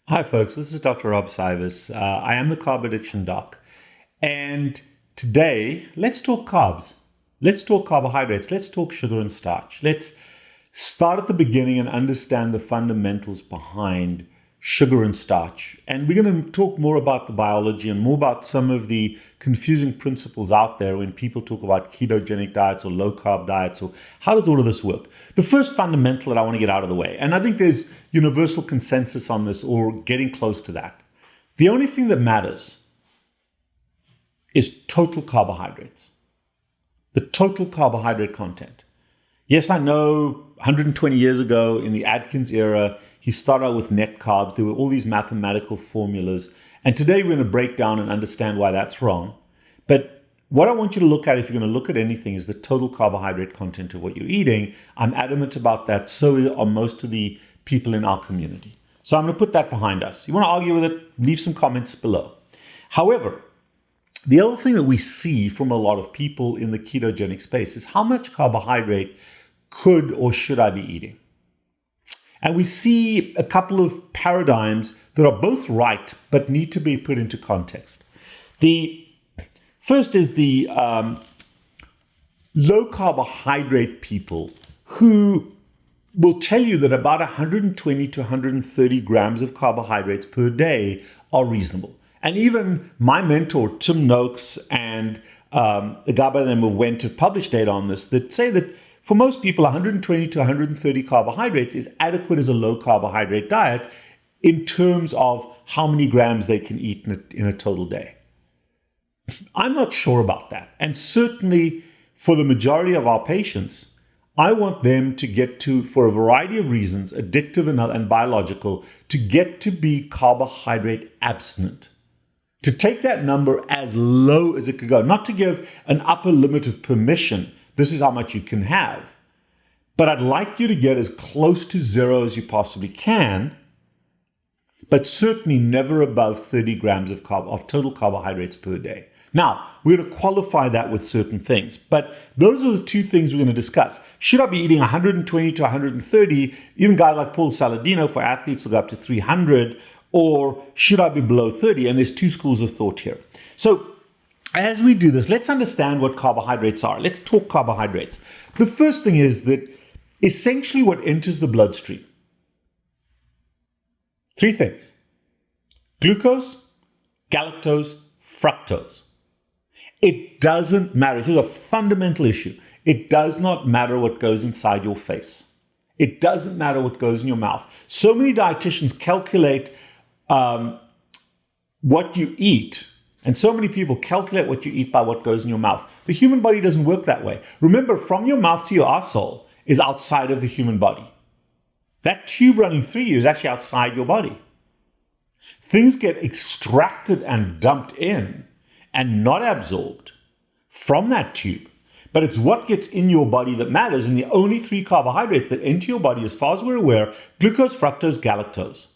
Hi, folks. This is Dr. Rob Cywes. I am the carb addiction doc. And today, let's talk carbs. Let's talk carbohydrates. Let's talk sugar and starch. Let's start at the beginning and understand the fundamentals behind sugar and starch. And we're going to talk more about the biology and more about some of the confusing principles out there when people talk about ketogenic diets or low carb diets, or how does all of this work. The first fundamental that I want to get out of the way, and I think there's universal consensus on this or getting close to that. The only thing that matters is total carbohydrates, the total carbohydrate content. Yes, I know 120 years ago in the Atkins era, he started out with net carbs. There were all these mathematical formulas. And today we're going to break down and understand why that's wrong. But what I want you to look at, if you're going to look at anything, is the total carbohydrate content of what you're eating. I'm adamant about that. So are most of the people in our community. So I'm going to put that behind us. You want to argue with it? Leave some comments below. However, the other thing that we see from a lot of people in the ketogenic space is how much carbohydrate could or should I be eating? And we see a couple of paradigms that are both right, but need to be put into context. The first is the low carbohydrate people who will tell you that about 120 to 130 grams of carbohydrates per day are reasonable. And even my mentor, Tim Noakes, and a guy by the name of Wendt have published data on this that say that for most people, 120 to 130 carbohydrates is adequate as a low carbohydrate diet in terms of how many grams they can eat in a total day. I'm not sure about that. And certainly for the majority of our patients, I want them to get to, for a variety of reasons, addictive and biological, to get to be carbohydrate abstinent. To take that number as low as it could go, not to give an upper limit of permission. This is how much you can have. But I'd like you to get as close to zero as you possibly can, but certainly never above 30 grams of total carbohydrates per day. Now, we're going to qualify that with certain things, but those are the two things we're going to discuss. Should I be eating 120 to 130? Even guys like Paul Saladino, for athletes, will go up to 300, or should I be below 30? And there's two schools of thought here. So as we do this, let's understand what carbohydrates are. Let's talk carbohydrates. The first thing is that essentially what enters the bloodstream. Three things: glucose, galactose, fructose. It doesn't matter. Here's a fundamental issue. It does not matter what goes inside your face. It doesn't matter what goes in your mouth. So many dietitians calculate what you eat. And so many people calculate what you eat by what goes in your mouth. The human body doesn't work that way. Remember, from your mouth to your arsehole is outside of the human body. That tube running through you is actually outside your body. Things get extracted and dumped in and not absorbed from that tube. But it's what gets in your body that matters. And the only three carbohydrates that enter your body, as far as we're aware, glucose, fructose, galactose.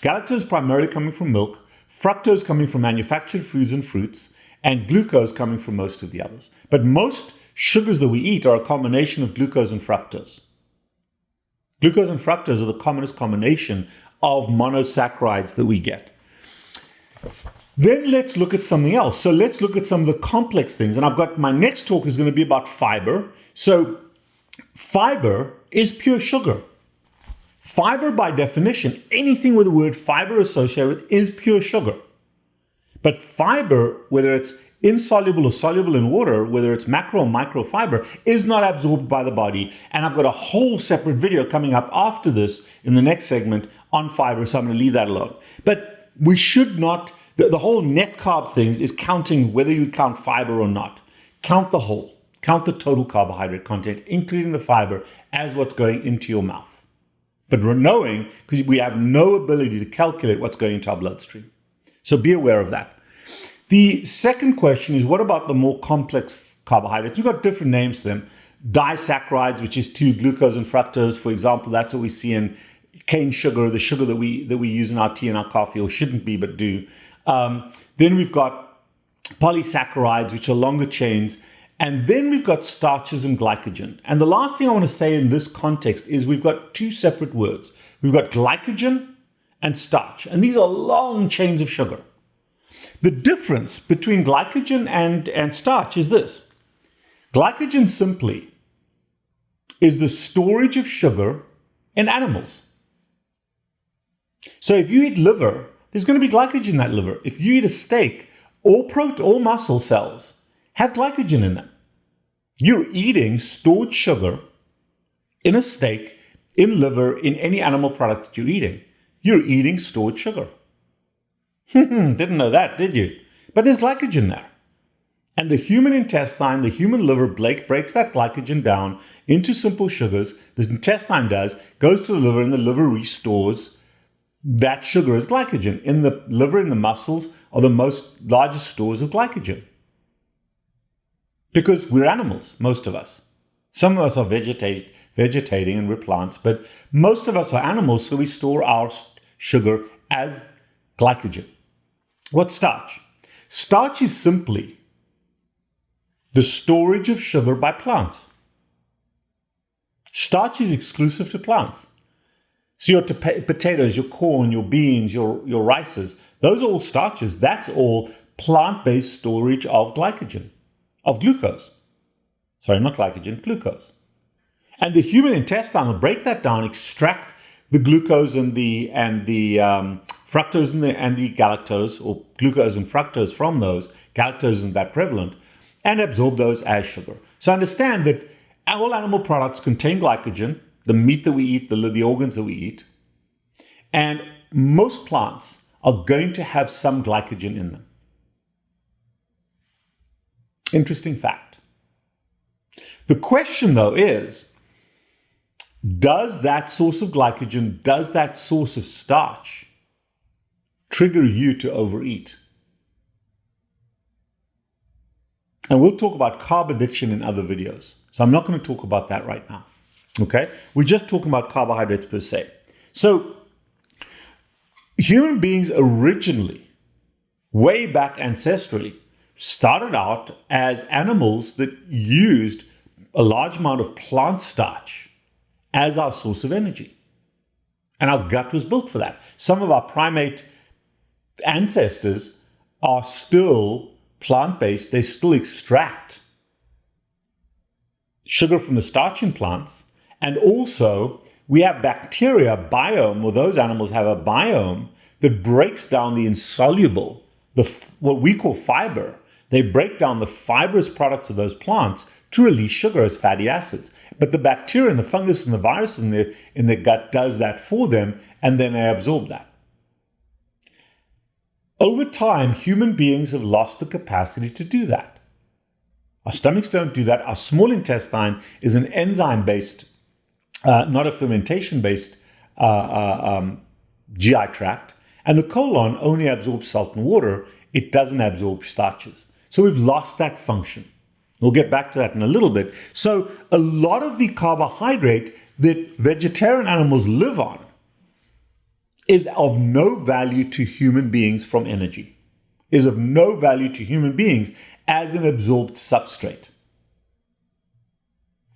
Galactose primarily coming from milk, fructose coming from manufactured foods and fruits, and glucose coming from most of the others. But most sugars that we eat are a combination of glucose and fructose. Glucose and fructose are the commonest combination of monosaccharides that we get. Then let's look at something else. So let's look at some of the complex things. And I've got my next talk is going to be about fiber. So fiber is pure sugar. Fiber, by definition, anything with the word fiber associated with is pure sugar. But fiber, whether it's insoluble or soluble in water, whether it's macro or microfiber, is not absorbed by the body. And I've got a whole separate video coming up after this in the next segment on fiber, so I'm going to leave that alone. But we should not, the whole net carb thing is counting whether you count fiber or not. Count the whole, count the total carbohydrate content, including the fiber, as what's going into your mouth. But we're knowing, because we have no ability to calculate what's going into our bloodstream. So be aware of that. The second question is, what about the more complex carbohydrates? We've got different names for them. Disaccharides, which is two, glucose and fructose, for example. That's what we see in cane sugar, the sugar that we use in our tea and our coffee, or shouldn't be, but do. Then we've got polysaccharides, which are longer chains. And then we've got starches and glycogen. And the last thing I want to say in this context is we've got two separate words. We've got glycogen and starch. And these are long chains of sugar. The difference between glycogen and starch is this. Glycogen simply is the storage of sugar in animals. So if you eat liver, there's going to be glycogen in that liver. If you eat a steak, all muscle cells have glycogen in them. You're eating stored sugar in a steak, in liver, in any animal product that you're eating. You're eating stored sugar. Didn't know that, did you? But there's glycogen there. And the human intestine, the human liver breaks that glycogen down into simple sugars. The intestine goes to the liver, and the liver restores that sugar as glycogen. In the liver and the muscles are the largest stores of glycogen. Because we're animals, most of us. Some of us are vegetating and we're plants, but most of us are animals, so we store our sugar as glycogen. What's starch? Starch is simply the storage of sugar by plants. Starch is exclusive to plants. So your potatoes, your corn, your beans, your rices, those are all starches. That's all plant-based storage of glycogen. Of glucose. Sorry, not glycogen, glucose. And the human intestine will break that down, extract the glucose and the fructose and the galactose, or glucose and fructose from those. Galactose isn't that prevalent, and absorb those as sugar. So understand that all animal products contain glycogen, the meat that we eat, the organs that we eat, and most plants are going to have some glycogen in them. Interesting fact. The question, though, is, does that source of glycogen, does that source of starch trigger you to overeat? And we'll talk about carb addiction in other videos. So I'm not going to talk about that right now. Okay? We're just talking about carbohydrates per se. So human beings originally, way back ancestrally, started out as animals that used a large amount of plant starch as our source of energy. And our gut was built for that. Some of our primate ancestors are still plant-based. They still extract sugar from the starch in plants. And also, we have bacteria biome, or those animals have a biome that breaks down the insoluble, what we call fiber. They break down the fibrous products of those plants to release sugar as fatty acids. But the bacteria and the fungus and the virus in the gut does that for them, and then they absorb that. Over time, human beings have lost the capacity to do that. Our stomachs don't do that. Our small intestine is an enzyme-based, not a fermentation-based GI tract. And the colon only absorbs salt and water. It doesn't absorb starches. So we've lost that function. We'll get back to that in a little bit. So a lot of the carbohydrate that vegetarian animals live on is of no value to human beings from energy, is of no value to human beings as an absorbed substrate.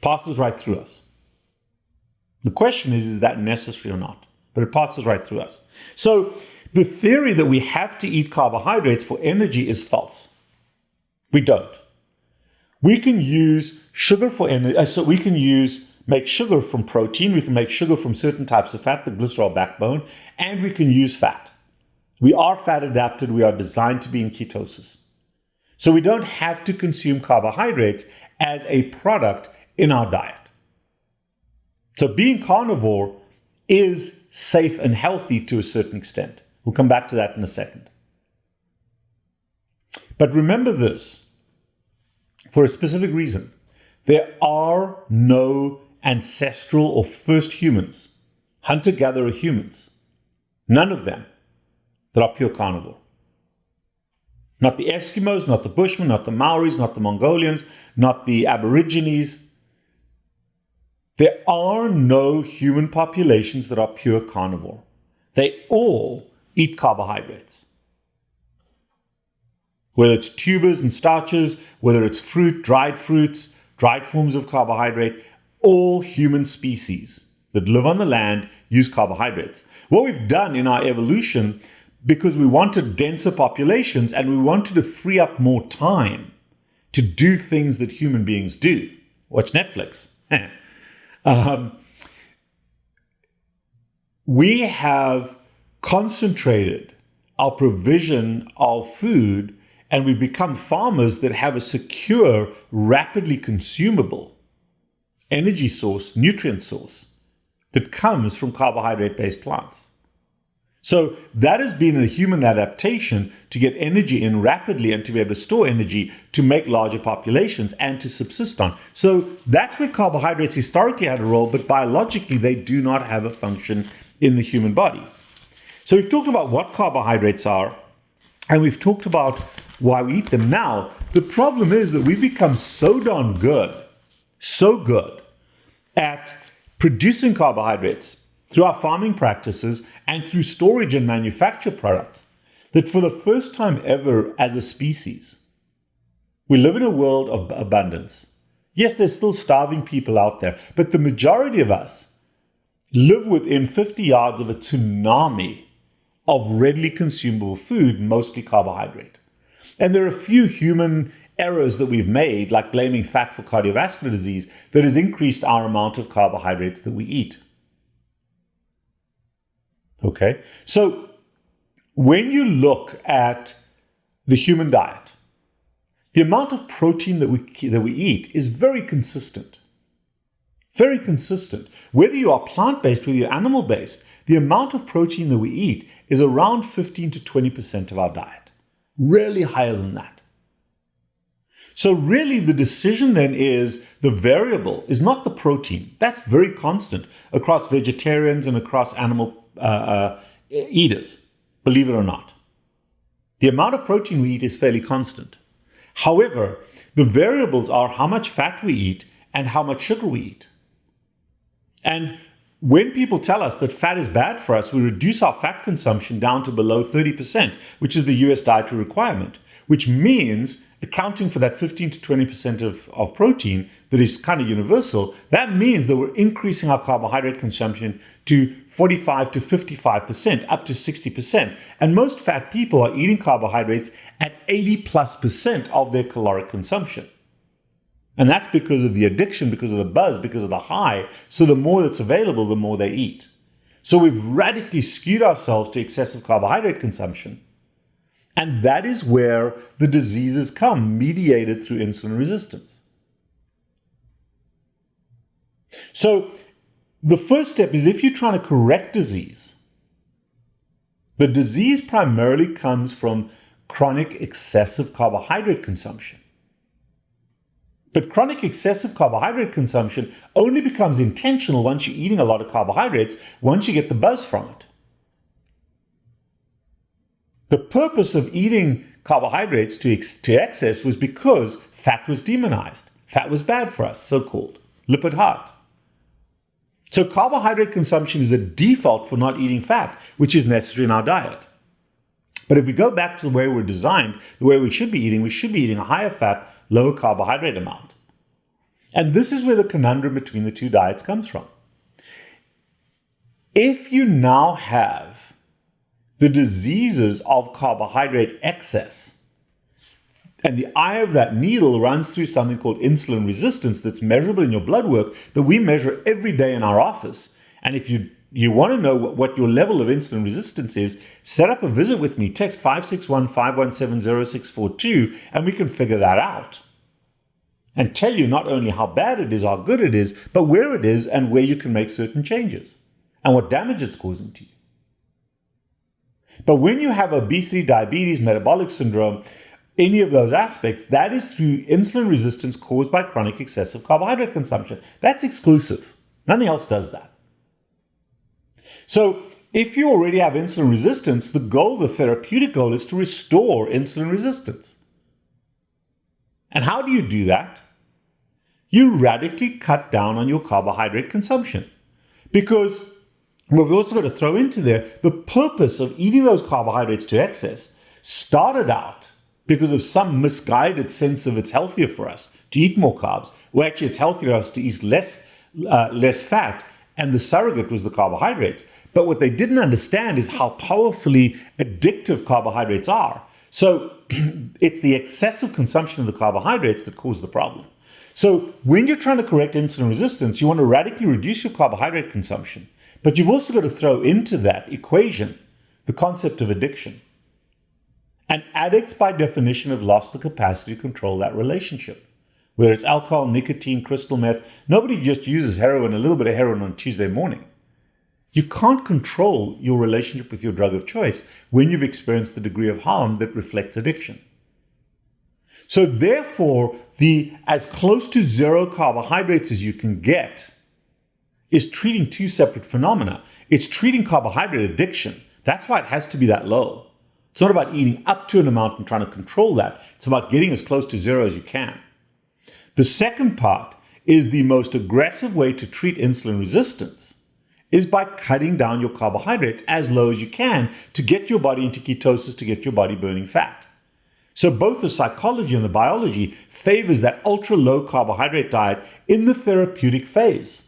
Passes right through us. The question is that necessary or not? But it passes right through us. So the theory that we have to eat carbohydrates for energy is false. We don't. We can use sugar for energy. So we can make sugar from protein. We can make sugar from certain types of fat, the glycerol backbone, and we can use fat. We are fat adapted. We are designed to be in ketosis. So we don't have to consume carbohydrates as a product in our diet. So being carnivore is safe and healthy to a certain extent. We'll come back to that in a second. But remember this, for a specific reason. There are no ancestral or first humans, hunter-gatherer humans, none of them that are pure carnivore. Not the Eskimos, not the Bushmen, not the Maoris, not the Mongolians, not the Aborigines. There are no human populations that are pure carnivore. They all eat carbohydrates. Whether it's tubers and starches, whether it's fruits, dried forms of carbohydrate, all human species that live on the land use carbohydrates. What we've done in our evolution, because we wanted denser populations and we wanted to free up more time to do things that human beings do. Watch Netflix. We have concentrated our provision of food, and we've become farmers that have a secure, rapidly consumable energy source, nutrient source that comes from carbohydrate-based plants. So that has been a human adaptation to get energy in rapidly and to be able to store energy to make larger populations and to subsist on. So that's where carbohydrates historically had a role, but biologically they do not have a function in the human body. So we've talked about what carbohydrates are, and we've talked about why we eat them. Now, the problem is that we've become so darn good, so good at producing carbohydrates through our farming practices and through storage and manufacture products, that for the first time ever as a species, we live in a world of abundance. Yes, there's still starving people out there, but the majority of us live within 50 yards of a tsunami of readily consumable food, mostly carbohydrate. And there are a few human errors that we've made, like blaming fat for cardiovascular disease, that has increased our amount of carbohydrates that we eat. Okay, so when you look at the human diet, the amount of protein that we eat is very consistent. Very consistent. Whether you are plant-based, whether you're animal-based, the amount of protein that we eat is around 15 to 20% of our diet. Rarely higher than that. So really the decision then is, the variable is not the protein. That's very constant across vegetarians and across animal eaters, believe it or not. The amount of protein we eat is fairly constant. However, the variables are how much fat we eat and how much sugar we eat. And when people tell us that fat is bad for us, we reduce our fat consumption down to below 30%, which is the US dietary requirement, which means accounting for that 15 to 20% of protein that is kind of universal. That means that we're increasing our carbohydrate consumption to 45 to 55%, up to 60%. And most fat people are eating carbohydrates at 80+% of their caloric consumption. And that's because of the addiction, because of the buzz, because of the high. So the more that's available, the more they eat. So we've radically skewed ourselves to excessive carbohydrate consumption. And that is where the diseases come, mediated through insulin resistance. So the first step is, if you're trying to correct disease, the disease primarily comes from chronic excessive carbohydrate consumption. But chronic excessive carbohydrate consumption only becomes intentional once you're eating a lot of carbohydrates, once you get the buzz from it. The purpose of eating carbohydrates to excess was because fat was demonized. Fat was bad for us, so-called. Lipid heart. So carbohydrate consumption is a default for not eating fat, which is necessary in our diet. But if we go back to the way we're designed, the way we should be eating a higher fat, lower carbohydrate amount. And this is where the conundrum between the two diets comes from. If you now have the diseases of carbohydrate excess, and the eye of that needle runs through something called insulin resistance that's measurable in your blood work, that we measure every day in our office. And if you want to know what your level of insulin resistance is, set up a visit with me. Text 561-517-0642, and we can figure that out. And tell you not only how bad it is, how good it is, but where it is and where you can make certain changes and what damage it's causing to you. But when you have obesity, diabetes, metabolic syndrome, any of those aspects, that is through insulin resistance caused by chronic excessive carbohydrate consumption. That's exclusive. Nothing else does that. So if you already have insulin resistance, the goal, the therapeutic goal, is to restore insulin resistance. And how do you do that? You radically cut down on your carbohydrate consumption. Because what we also got to throw into there, the purpose of eating those carbohydrates to excess started out because of some misguided sense of it's healthier for us to eat more carbs. Well, actually, it's healthier for us to eat less fat, and the surrogate was the carbohydrates. But what they didn't understand is how powerfully addictive carbohydrates are. So it's the excessive consumption of the carbohydrates that cause the problem. So when you're trying to correct insulin resistance, you want to radically reduce your carbohydrate consumption. But you've also got to throw into that equation the concept of addiction. And addicts, by definition, have lost the capacity to control that relationship. Whether it's alcohol, nicotine, crystal meth, nobody just uses heroin, a little bit of heroin on Tuesday morning. You can't control your relationship with your drug of choice when you've experienced the degree of harm that reflects addiction. So therefore, the as close to zero carbohydrates as you can get is treating two separate phenomena. It's treating carbohydrate addiction. That's why it has to be that low. It's not about eating up to an amount and trying to control that. It's about getting as close to zero as you can. The second part is the most aggressive way to treat insulin resistance is by cutting down your carbohydrates as low as you can to get your body into ketosis, to get your body burning fat. So both the psychology and the biology favors that ultra low carbohydrate diet in the therapeutic phase.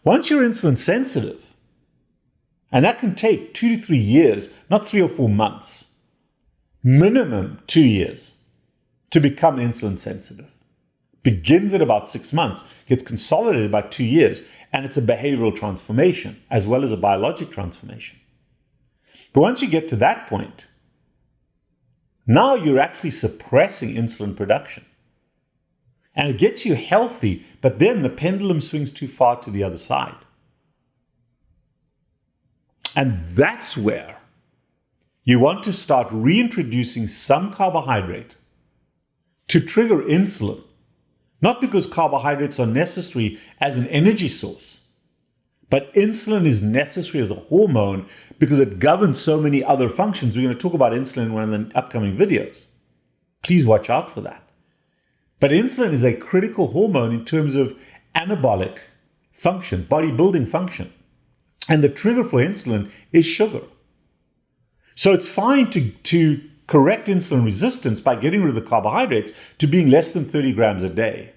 Once you're insulin sensitive, and that can take 2 to 3 years, not 3 or 4 months, minimum 2 years to become insulin sensitive. Begins at about 6 months, gets consolidated by 2 years, and it's a behavioral transformation as well as a biologic transformation. But once you get to that point, now you're actually suppressing insulin production. And it gets you healthy, but then the pendulum swings too far to the other side. And that's where you want to start reintroducing some carbohydrate to trigger insulin. Not because carbohydrates are necessary as an energy source, but insulin is necessary as a hormone because it governs so many other functions. We're going to talk about insulin in one of the upcoming videos. Please watch out for that. But insulin is a critical hormone in terms of anabolic function, bodybuilding function. And the trigger for insulin is sugar. So it's fine to correct insulin resistance by getting rid of the carbohydrates to being less than 30 grams a day.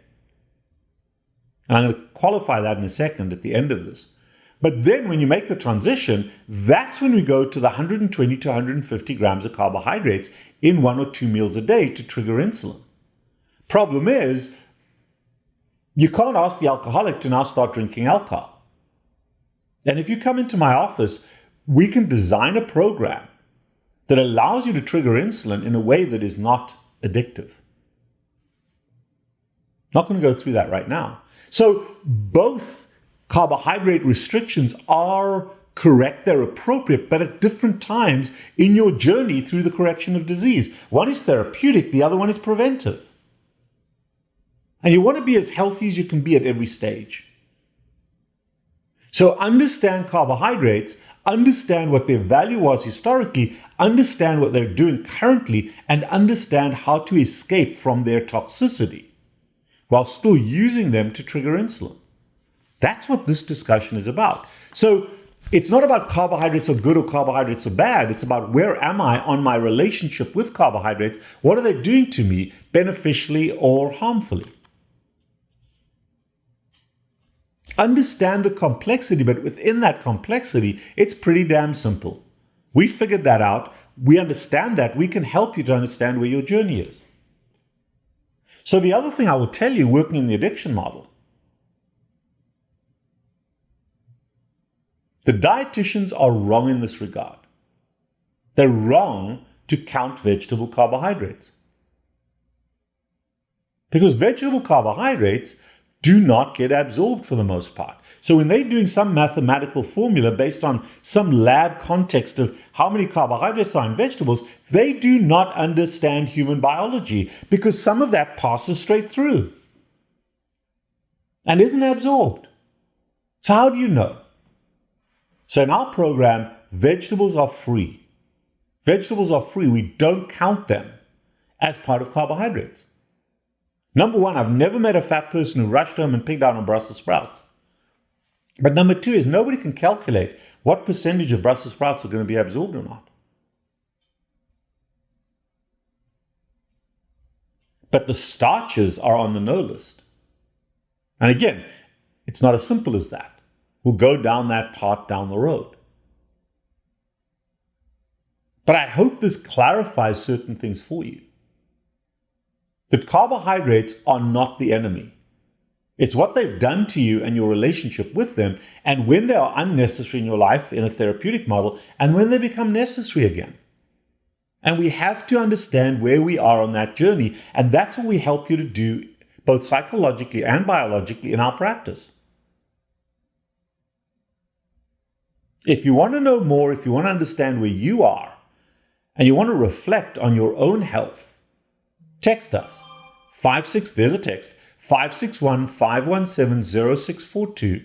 And I'm going to qualify that in a second at the end of this. But then when you make the transition, that's when we go to the 120 to 150 grams of carbohydrates in 1 or 2 meals a day to trigger insulin. Problem is, you can't ask the alcoholic to now start drinking alcohol. And if you come into my office, we can design a program that allows you to trigger insulin in a way that is not addictive. Not going to go through that right now. So both carbohydrate restrictions are correct, they're appropriate, but at different times in your journey through the correction of disease. One is therapeutic, the other one is preventive. And you want to be as healthy as you can be at every stage. So understand carbohydrates, understand what their value was historically, understand what they're doing currently, and understand how to escape from their toxicity while still using them to trigger insulin. That's what this discussion is about. So it's not about carbohydrates are good or carbohydrates are bad. It's about where am I on my relationship with carbohydrates? What are they doing to me beneficially or harmfully? Understand the complexity, but within that complexity, it's pretty damn simple. We figured that out. We understand that. We can help you to understand where your journey is. So the other thing I will tell you, working in the addiction model, the dietitians are wrong in this regard. They're wrong to count vegetable carbohydrates. Because vegetable carbohydrates do not get absorbed for the most part. So when they're doing some mathematical formula based on some lab context of how many carbohydrates are in vegetables, they do not understand human biology because some of that passes straight through and isn't absorbed. So how do you know? So in our program, vegetables are free. Vegetables are free. We don't count them as part of carbohydrates. Number one, I've never met a fat person who rushed home and picked out on Brussels sprouts. But number two is nobody can calculate what percentage of Brussels sprouts are going to be absorbed or not. but the starches are on the no list. And again, it's not as simple as that. We'll go down that path down the road. But I hope this clarifies certain things for you. That carbohydrates are not the enemy. It's what they've done to you and your relationship with them, and when they are unnecessary in your life in a therapeutic model, and when they become necessary again. And we have to understand where we are on that journey, and that's what we help you to do both psychologically and biologically in our practice. If you want to know more, if you want to understand where you are, and you want to reflect on your own health, text us. There's a text. 561-517-0642.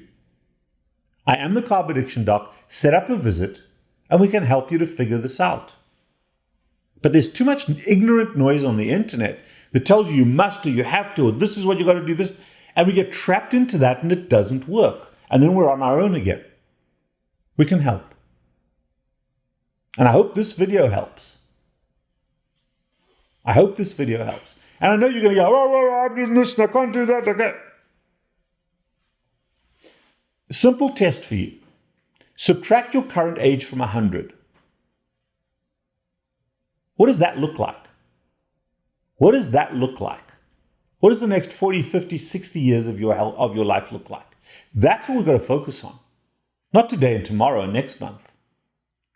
I am the Carb Addiction Doc. Set up a visit and we can help you to figure this out. But there's too much ignorant noise on the internet that tells you must or you have to, or this is what you got to do, this. And we get trapped into that and it doesn't work. And then we're on our own again. We can help. And I hope this video helps. I hope this video helps. And I know you're going to go, I'm doing this and I can't do that. Okay. Simple test for you. Subtract your current age from 100. What does that look like? What does that look like? What does the next 40, 50, 60 years of your health, of your life look like? That's what we've got to focus on. Not today and tomorrow and next month.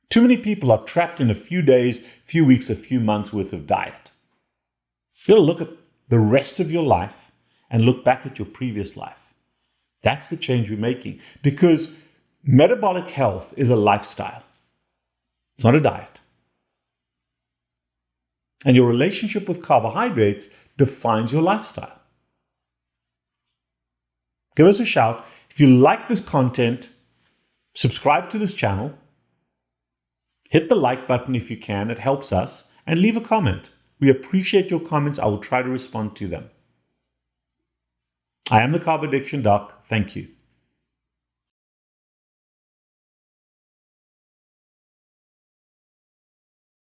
Too many people are trapped in a few days, few weeks, a few months worth of diet. You've got to look at the rest of your life and look back at your previous life. That's the change we're making, because metabolic health is a lifestyle. It's not a diet. And your relationship with carbohydrates defines your lifestyle. Give us a shout. If you like this content, subscribe to this channel. Hit the like button if you can. It helps us. And leave a comment. We appreciate your comments. I will try to respond to them. I am the Carb Addiction Doc. Thank you.